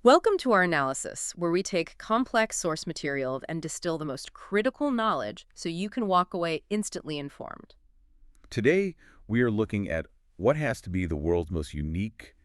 Welcome to our analysis, where we take complex source material and distill the most critical knowledge so you can walk away instantly informed. Today, we are looking at what has to be the world's most unique,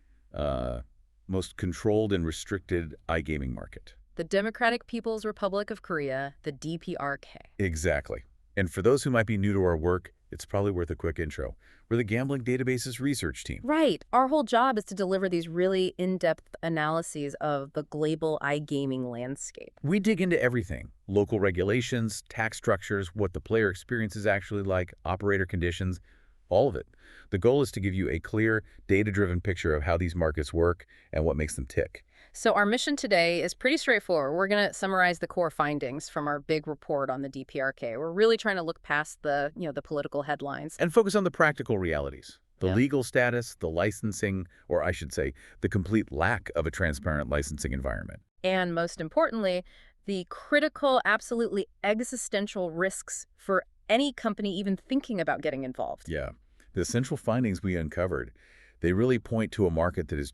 most controlled and restricted iGaming market. The Democratic People's Republic of Korea, the DPRK. Exactly. And for those who might be new to our work, it's probably worth a quick intro. We're the Gambling Databases Research Team. Right. Our whole job is to deliver these really in-depth analyses of the global iGaming landscape. We dig into everything: local regulations, tax structures, what the player experience is actually like, operator conditions, all of it. The goal is to give you a clear, data-driven picture of how these markets work and what makes them tick. So our mission today is pretty straightforward. We're going to summarize the core findings from our big report on the DPRK. We're really trying to look past the political headlines. And focus on the practical realities: the Yeah. legal status, the licensing, or I should say, the complete lack of a transparent licensing environment. And most importantly, the critical, absolutely existential risks for any company even thinking about getting involved. Yeah. The central findings we uncovered, they really point to a market that is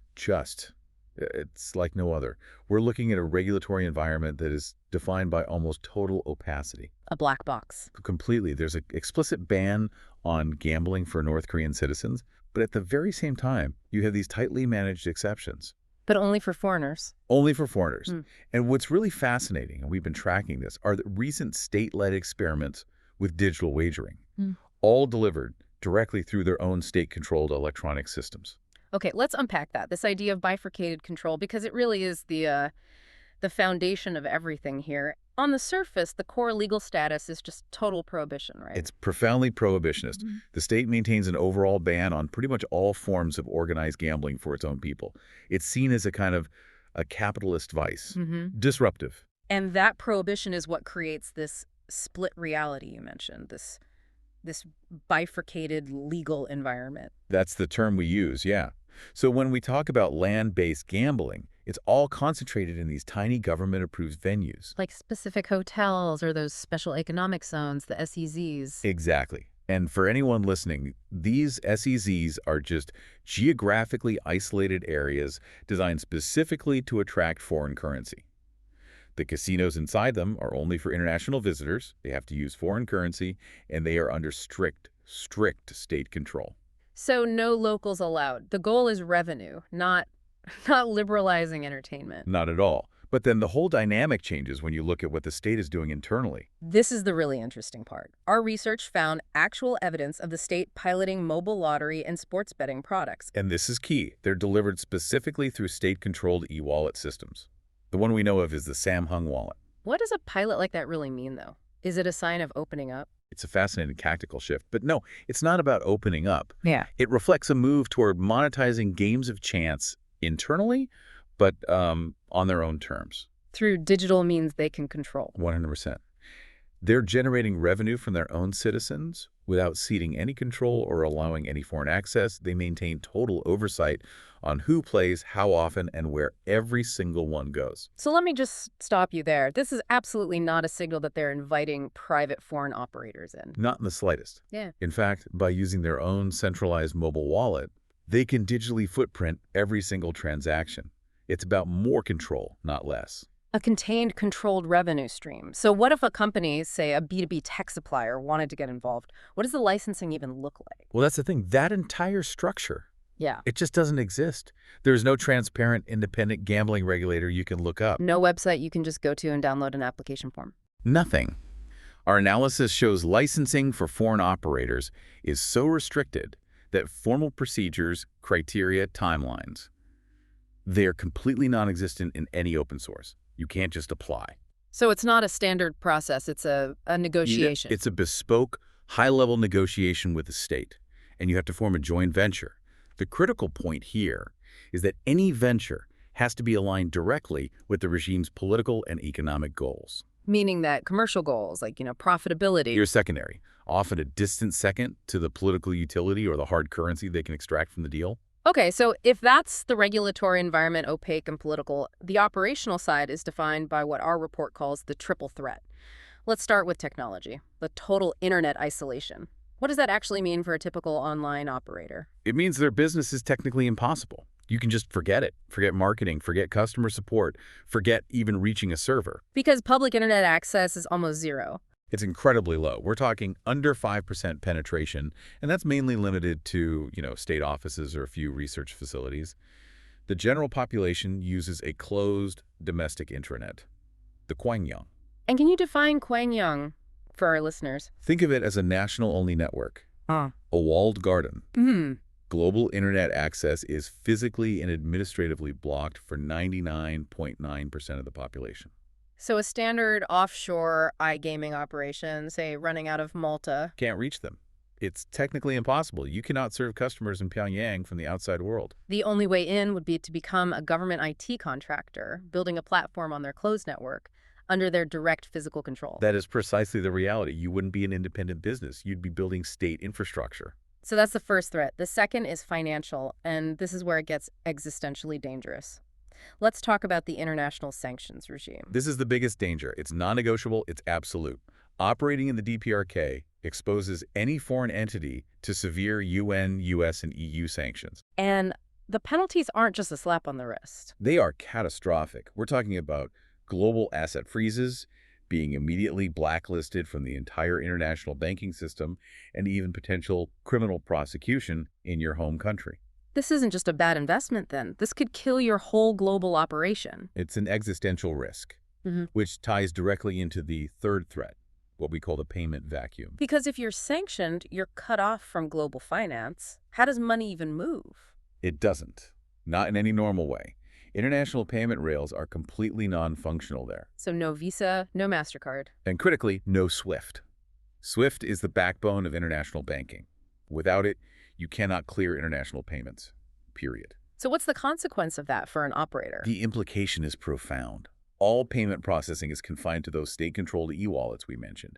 it's like no other. We're looking at a regulatory environment that is defined by almost total opacity. A black box. Completely. There's an explicit ban on gambling for North Korean citizens, but at the very same time, you have these tightly managed exceptions. But only for foreigners. Only for foreigners. Mm. And what's really fascinating, and we've been tracking this, are the recent state-led experiments with digital wagering, all delivered directly through their own state-controlled electronic systems. Okay, let's unpack that, this idea of bifurcated control, because it really is the foundation of everything here. On the surface, the core legal status is just total prohibition, right? It's profoundly prohibitionist. Mhm. The state maintains an overall ban on pretty much all forms of organized gambling for its own people. It's seen as a kind of a capitalist vice. Disruptive. And that prohibition is what creates this split reality you mentioned, this bifurcated legal environment. That's the term we use, yeah. So when we talk about land-based gambling, it's all concentrated in these tiny government-approved venues. Like specific hotels or those special economic zones, the SEZs. Exactly. And for anyone listening, these SEZs are just geographically isolated areas designed specifically to attract foreign currency. The casinos inside them are only for international visitors. They have to use foreign currency, and they are under strict state control. So no locals allowed. The goal is revenue, not not liberalizing entertainment. Not at all. But then the whole dynamic changes when you look at what the state is doing internally. This is the really interesting part. Our research found actual evidence of the state piloting mobile lottery and sports betting products. And this is key. They're delivered specifically through state-controlled e-wallet systems. The one we know of is the Samsung wallet. What does a pilot like that really mean, though? Is it a sign of opening up? It's a fascinating tactical shift. But no, it's not about opening up. Yeah. It reflects a move toward monetizing games of chance internally, but on their own terms. Through digital means they can control. 100%. They're generating revenue from their own citizens without ceding any control or allowing any foreign access. They maintain total oversight on who plays, how often, and where every single one goes. So let me just stop you there. This is absolutely not a signal that they're inviting private foreign operators in. Not in the slightest. Yeah. In fact, by using their own centralized mobile wallet, they can digitally footprint every single transaction. It's about more control, not less. A contained, controlled revenue stream. So what if a company, say a B2B tech supplier, wanted to get involved? What does the licensing even look like? Well, that's the thing. That entire structure, Yeah. it just doesn't exist. There's no transparent, independent gambling regulator you can look up. No website you can just go to and download an application form. Nothing. Our analysis shows licensing for foreign operators is so restricted that formal procedures, criteria, timelines, they are completely non-existent in any open source. You can't just apply. So it's not a standard process, it's a negotiation. It's a bespoke, high-level negotiation with the state, and you have to form a joint venture. The critical point here is that any venture has to be aligned directly with the regime's political and economic goals. Meaning that commercial goals, like, profitability. You're secondary, often a distant second to the political utility or the hard currency they can extract from the deal. Okay, so if that's the regulatory environment, opaque and political, the operational side is defined by what our report calls the triple threat. Let's start with technology, the total internet isolation. What does that actually mean for a typical online operator? It means their business is technically impossible. You can just forget it. Forget marketing, forget customer support, forget even reaching a server. Because public internet access is almost zero. It's incredibly low. We're talking under 5% penetration, and that's mainly limited to, state offices or a few research facilities. The general population uses a closed domestic intranet, the Quangyang. And can you define Quangyang for our listeners? Think of it as a national-only network, Ah. a walled garden. Hmm. Global internet access is physically and administratively blocked for 99.9% of the population. So a standard offshore iGaming operation, say running out of Malta. Can't reach them. It's technically impossible. You cannot serve customers in Pyongyang from the outside world. The only way in would be to become a government IT contractor, building a platform on their closed network under their direct physical control. That is precisely the reality. You wouldn't be an independent business. You'd be building state infrastructure. So that's the first threat. The second is financial, and this is where it gets existentially dangerous. Let's talk about the international sanctions regime. This is the biggest danger. It's non-negotiable. It's absolute. Operating in the DPRK exposes any foreign entity to severe UN, US, and EU sanctions. And the penalties aren't just a slap on the wrist. They are catastrophic. We're talking about global asset freezes, being immediately blacklisted from the entire international banking system, and even potential criminal prosecution in your home country. This isn't just a bad investment, then. This could kill your whole global operation. It's an existential risk, which ties directly into the third threat, what we call the payment vacuum. Because if you're sanctioned, you're cut off from global finance. How does money even move? It doesn't. Not in any normal way. International payment rails are completely non-functional there. So no Visa, no MasterCard. And critically, no SWIFT. SWIFT is the backbone of international banking. Without it, you cannot clear international payments, period. So what's the consequence of that for an operator? The implication is profound. All payment processing is confined to those state-controlled e-wallets we mentioned.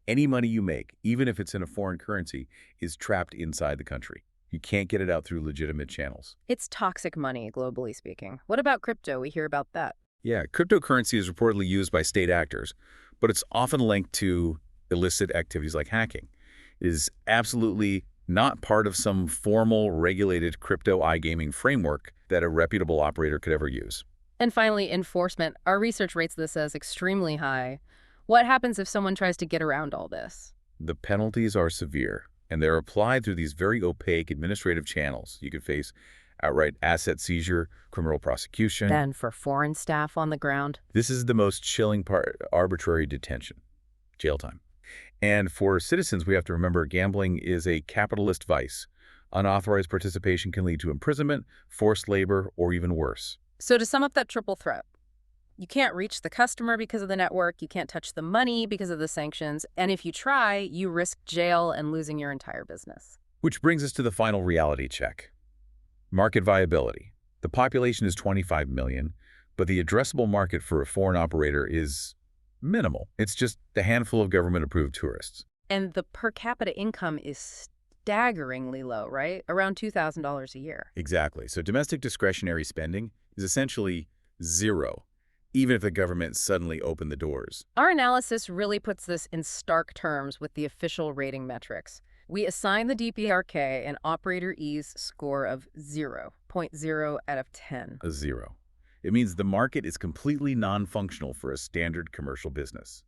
Any money you make, even if it's in a foreign currency, is trapped inside the country. You can't get it out through legitimate channels. It's toxic money, globally speaking. What about crypto? We hear about that. Yeah, cryptocurrency is reportedly used by state actors, but it's often linked to illicit activities like hacking. It is absolutely not part of some formal, regulated crypto iGaming framework that a reputable operator could ever use. And finally, enforcement. Our research rates this as extremely high. What happens if someone tries to get around all this? The penalties are severe, and they're applied through these very opaque administrative channels. You could face outright asset seizure, criminal prosecution. Then for foreign staff on the ground? This is the most chilling part, arbitrary detention, jail time. And for citizens, we have to remember gambling is a capitalist vice. Unauthorized participation can lead to imprisonment, forced labor, or even worse. So to sum up that triple threat, you can't reach the customer because of the network, you can't touch the money because of the sanctions, and if you try, you risk jail and losing your entire business. Which brings us to the final reality check. Market viability. The population is 25 million, but the addressable market for a foreign operator is minimal. It's just a handful of government-approved tourists. And the per capita income is staggeringly low, right? Around $2,000 a year. Exactly. So domestic discretionary spending is essentially zero, even if the government suddenly opened the doors. Our analysis really puts this in stark terms with the official rating metrics. We assign the DPRK an operator ease score of 0.0 out of 10. A zero. It means the market is completely non-functional for a standard commercial business.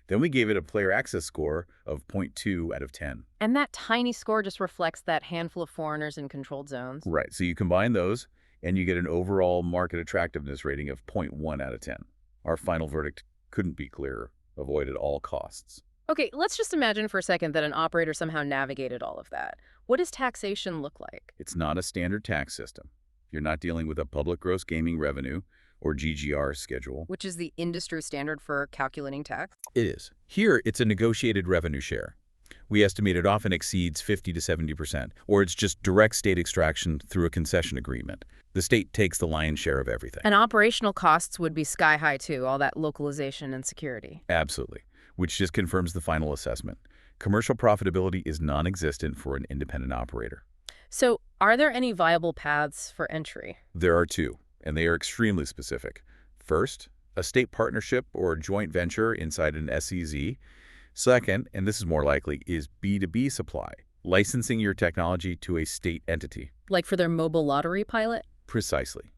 Then we gave it a player access score of 0.2 out of 10. And that tiny score just reflects that handful of foreigners in controlled zones. Right, so you combine those, and you get an overall market attractiveness rating of 0.1 out of 10. Our final verdict couldn't be clearer. Avoid at all costs. Okay, let's just imagine for a second that an operator somehow navigated all of that. What does taxation look like? It's not a standard tax system. You're not dealing with a public gross gaming revenue or GGR schedule. Which is the industry standard for calculating tax? It is. Here, it's a negotiated revenue share. We estimate it often exceeds 50 to 70%, or it's just direct state extraction through a concession agreement. The state takes the lion's share of everything. And operational costs would be sky high too, all that localization and security. Absolutely, which just confirms the final assessment. Commercial profitability is non-existent for an independent operator. So, are there any viable paths for entry? There are two, and they are extremely specific. First, a state partnership or joint venture inside an SEZ. Second, and this is more likely, is B2B supply, licensing your technology to a state entity. Like for their mobile lottery pilot? Precisely.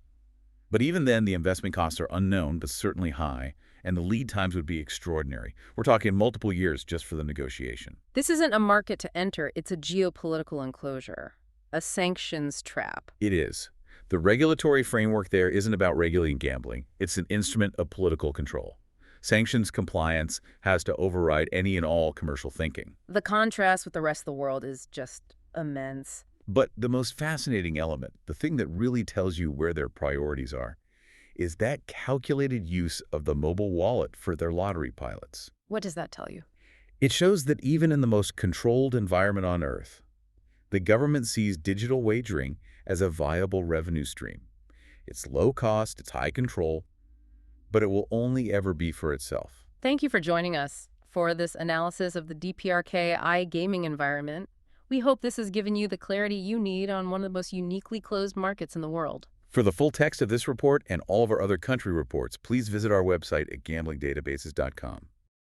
But even then, the investment costs are unknown, but certainly high, and the lead times would be extraordinary. We're talking multiple years just for the negotiation. This isn't a market to enter, it's a geopolitical enclosure, a sanctions trap. It is. The regulatory framework there isn't about regulating gambling. It's an instrument of political control. Sanctions compliance has to override any and all commercial thinking. The contrast with the rest of the world is just immense. But the most fascinating element, the thing that really tells you where their priorities are, is that calculated use of the mobile wallet for their lottery pilots. What does that tell you? It shows that even in the most controlled environment on Earth, the government sees digital wagering as a viable revenue stream. It's low cost, it's high control, but it will only ever be for itself. Thank you for joining us for this analysis of the DPRK iGaming environment. We hope this has given you the clarity you need on one of the most uniquely closed markets in the world. For the full text of this report and all of our other country reports, please visit our website at gamblingdatabases.com.